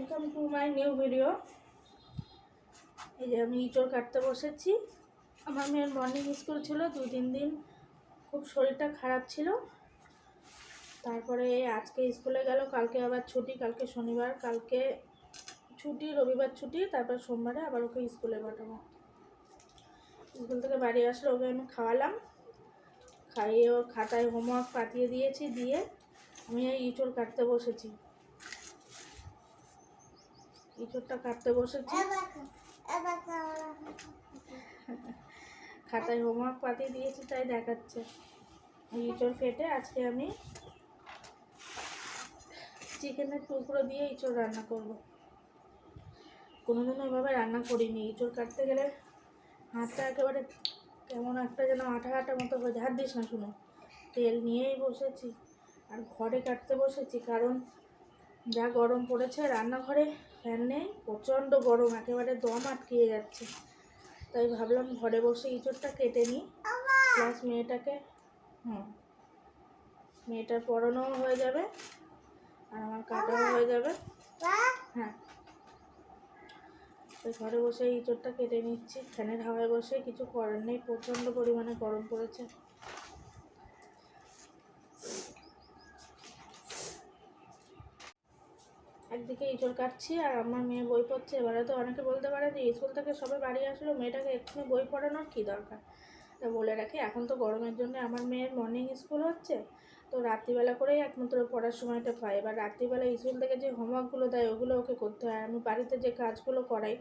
Welcome to my new video. এই যে আমি ইঁচড় কাটতে বসেছি। আমার মেয়ের মর্নিং স্কুল ছিল, 2-3 দিন খুব শরীরটা খারাপ ছিল। তারপরে আজকে স্কুলে গেল, কালকে আবার ছুটি, কালকে শনিবার, কালকে ছুটি, রবিবার ছুটি, তারপর সোমবারে আবার ওকে স্কুলে পাঠাবো। স্কুল থেকে বাড়ি আসলে ওকে আমি খাওয়ালাম, খাইয়ে ওর খাতায় হোমওয়ার্ক পাঠিয়ে দিয়েছি, দিয়ে আমি এই ইঁচড় কাটতে বসেছি। ইঁচড়টা কাটতে বসেছি, খাতায় হোমওয়ার্ক পাঠিয়ে দিয়েছি তাই দেখাচ্ছে। ইঁচড় কেটে আজকে আমি চিকেনের টুকরো দিয়ে ইঁচড় রান্না করব। কোনোদিনও এভাবে রান্না করিনি। ইঁচড় কাটতে গেলে হাতটা একেবারে কেমন একটা যেন আঠা আঠা মতো হয়ে যায়। হাত দিস না, শুনো। তেল নিয়েই বসেছি আর ঘরে কাটতে বসেছি, কারণ যা গরম পড়েছে, রান্নাঘরে ফ্যান নেই, প্রচণ্ড গরম, একেবারে দম আটকিয়ে যাচ্ছে। তাই ভাবলাম ঘরে বসে ইঁচড়টা কেটে নিই, প্লাস মেয়েটার পড়ানোও হয়ে যাবে আর আমার কাটাও হয়ে যাবে। হ্যাঁ, তো ঘরে বসে ইঁচড়টা কেটে নিচ্ছি, ফ্যানের হাওয়ায় বসে। কিছু করার নেই, প্রচণ্ড পরিমাণে গরম পড়েছে। একদিকে ইঁচড় কাটছি আর আমার মেয়ে বই পড়ছে। এবারে তো অনেকে বলতে পারে যে স্কুল থেকে সবাই বাড়ি আসলো, মেয়েটাকে এক্ষুনি বই পড়ানোর কী দরকার। তা বলে রাখি, এখন তো গরমের জন্য আমার মেয়ের মর্নিং স্কুল হচ্ছে, তো রাত্রিবেলা করেই একমাত্র পড়ার সময়টা পাই। এবার রাত্রিবেলা স্কুল থেকে যে হোমওয়ার্কগুলো দেয় ওগুলো ওকে করতে হয়, আমি বাড়িতে যে কাজগুলো করাই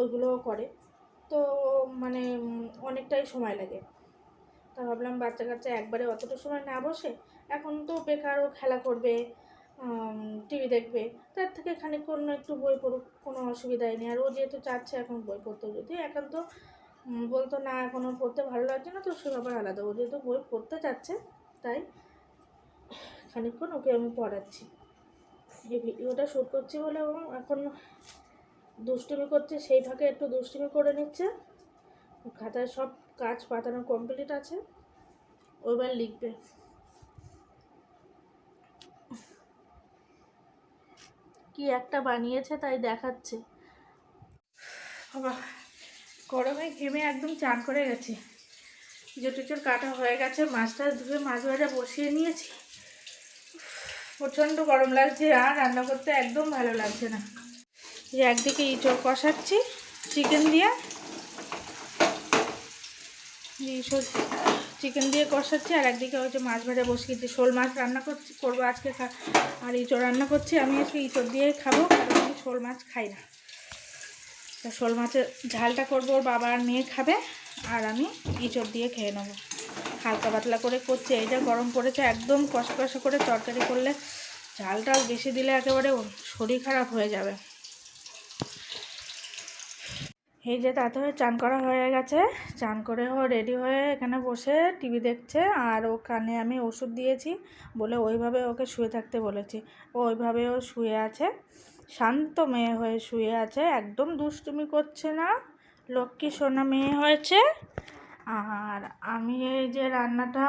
ওইগুলোও করে, তো মানে অনেকটাই সময় লাগে। তা ভাবলাম বাচ্চা কাচ্চা একবারে অতটা সময় না বসে, এখন তো বেকারও খেলা করবে, টিভি দেখবে, তার থেকে খানিকক্ষণ একটু বই পড়ুক, কোনো অসুবিধাই নেই। আর ও যেহেতু চাচ্ছে এখন বই পড়তে, যদি এখন তো বলতো না এখনও পড়তে ভালো লাগছে না, তো সে ব্যাপার আলাদা। ও যেহেতু বই পড়তে চাচ্ছে তাই খানিকক্ষণ ওকে আমি পড়াচ্ছি। এই ভিডিওটা শ্যুট করছি বলে ও এখন দুষ্টুমি করছে, সেই ফাঁকে একটু দুষ্টুমি করে নিচ্ছে। খাতায় সব কাজ পাতানো কমপ্লিট আছে, ওইবার লিখবে। কি একটা বানিয়েছে তাই দেখাচ্ছে। বাবা, গরমে ঘেমে একদম চান করে গেছি। ইঁচড় কাটা হয়ে গেছে, মাছটা ধুয়ে মাছ ভাজা বসিয়ে নিয়েছি। প্রচণ্ড গরম লাগছে আর রান্না করতে একদম ভালো লাগছে না। যে একদিকে ইঁচড় কষাচ্ছি চিকেন দিয়ে, চিকেন দিয়ে কষাচ্ছি, আর একদিকে হচ্ছে মাছ ভাজা বসিয়েছি। শোল মাছ রান্না করবো আজকে, আর ইঁচড় রান্না করছি। আমি আজকে ইঁচড় দিয়েই খাবো, কারণ আমি শোল মাছ খাই না। তা শোল মাছের ঝালটা করবো, ওর বাবা আর মেয়ে খাবে, আর আমি ইঁচড় দিয়ে খেয়ে নেবো। হালকা পাতলা করে করছি। এই যা গরম পড়েছে, একদম কষা কষা করে তরকারি করলে, ঝালটাও বেশি দিলে একেবারে শরীর খারাপ হয়ে যাবে। এই যে তাতে চান করা হয়ে গেছে, চান করে রেডি হয়ে এখানে বসে টিভি দেখছে, আর ওখানে আমি ওষুধ দিয়েছি বলে ওইভাবে ওকে শুয়ে থাকতে বলেছি। ও ওইভাবেও শুয়ে আছে, শান্ত মেয়ে হয়ে শুয়ে আছে, একদম দুষ্টুমি করছে না, লক্ষ্মী সোনা মেয়ে হয়েছে। আর আমি এই যে রান্নাটা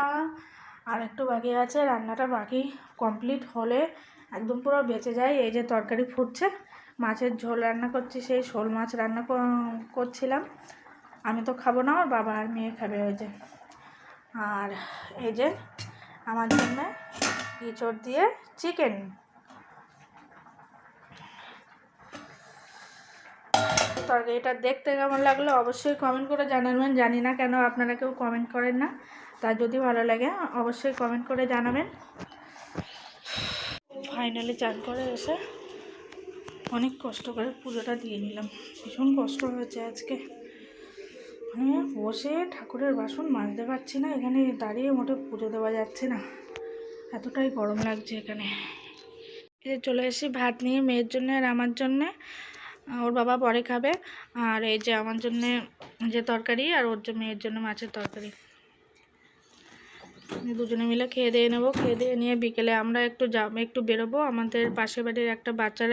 আর একটু বাকি আছে, রান্নাটা বাকি কমপ্লিট হলে একদম পুরো বেঁচে যায়। এই যে তরকারি ফুটছে, মাছের ঝোল রান্না করছি, সেই শোল মাছ রান্না করছিলাম। আমি তো খাবো না, ওর বাবা আর মেয়ে খাবে ওই যে। আর এই যে আমার জন্য ইঁচড় দিয়ে চিকেন। তরকারিটা দেখতে কেমন লাগলো অবশ্যই কমেন্ট করে জানাবেন। জানি না কেন আপনারা কেউ কমেন্ট করেন না, তা যদি ভালো লাগে অবশ্যই কমেন্ট করে জানাবেন। ফাইনালি চান করে এসে অনেক কষ্ট করে পুজোটা দিয়ে নিলাম। ভীষণ কষ্ট হয়েছে আজকে, মানে বসে ঠাকুরের বাসন মাজতে পারছি না, এখানে দাঁড়িয়ে মোটে পুজো দেওয়া যাচ্ছে না, এতটাই গরম লাগছে এখানে। এই চলে এসেছি ভাত নিয়ে, মেয়ের জন্য আর আমার জন্যে। ওর বাবা পরে খাবে। আর এই যে আমার জন্যে যে তরকারি, আর ওর মেয়ের জন্য মাছের তরকারি, দুজনে মিলে খেয়ে দিয়ে নেবো। খেয়ে দিয়ে নিয়ে বিকেলে আমরা একটু বেরোবো। আমাদের পাশের বাড়ির একটা বাচ্চার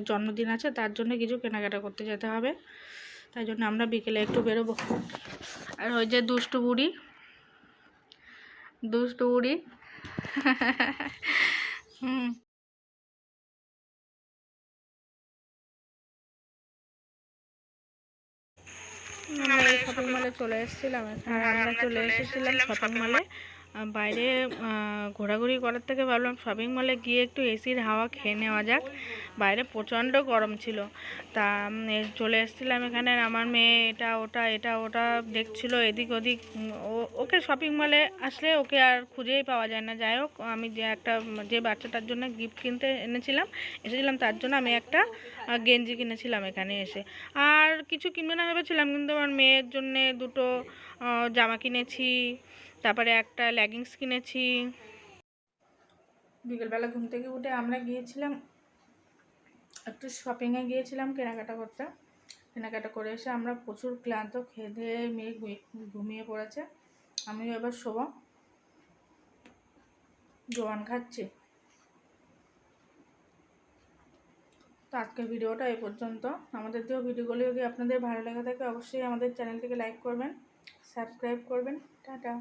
জন্মদিন আছে, তার জন্য কিছু কেনাকাটা করতে যেতে হবে, তাই জন্য আমরা বিকেলে একটু বেরোবো। আর ওই যে দুষ্টু বুড়ি হুম। আমরা এই শপিং মলে চলে এসেছিলাম, আর আমরা চলে এসেছিলাম শপিং মলে। বাইরে ঘোরাঘুরি করার থেকে ভাবলাম শপিং মলে গিয়ে একটু এসির হাওয়া খেয়ে নেওয়া যাক। বাইরে প্রচণ্ড গরম ছিল, তা চলে এসেছিলাম এখানে। আমার মেয়ে এটা ওটা দেখছিল এদিক ওদিক। ওকে শপিং মলে আসলে ওকে আর খুঁজেই পাওয়া যায় না। যাই হোক, আমি যে বাচ্চাটার জন্য গিফট কিনতে এসেছিলাম তার জন্য আমি একটা গেঞ্জি কিনেছিলাম এখানে এসে। আর কিছু কিনবে না ভেবেছিলাম, কিন্তু আমার মেয়ের জন্যে দুটো জামা কিনেছি, তারপরে একটা লেগিংস কিনেছি। বিকেলবেলা ঘুম থেকে উঠে আমরা গিয়েছিলাম একটু শপিংয়ে গিয়েছিলাম কেনাকাটা করতে। কেনাকাটা করে এসে আমরা প্রচুর ক্লান্ত, খেয়ে দিয়ে মেয়ে ঘুমিয়ে পড়েছে। আমিও এবার শোবো, জোয়ান খাচ্ছি। তো আজকের ভিডিওটা এই পর্যন্ত। আমাদের দেওয়া ভিডিওগুলি যদি আপনাদের ভালো লেগে থাকে অবশ্যই আমাদের চ্যানেলটিকে লাইক করবেন, সাবস্ক্রাইব করবেন। টাটা।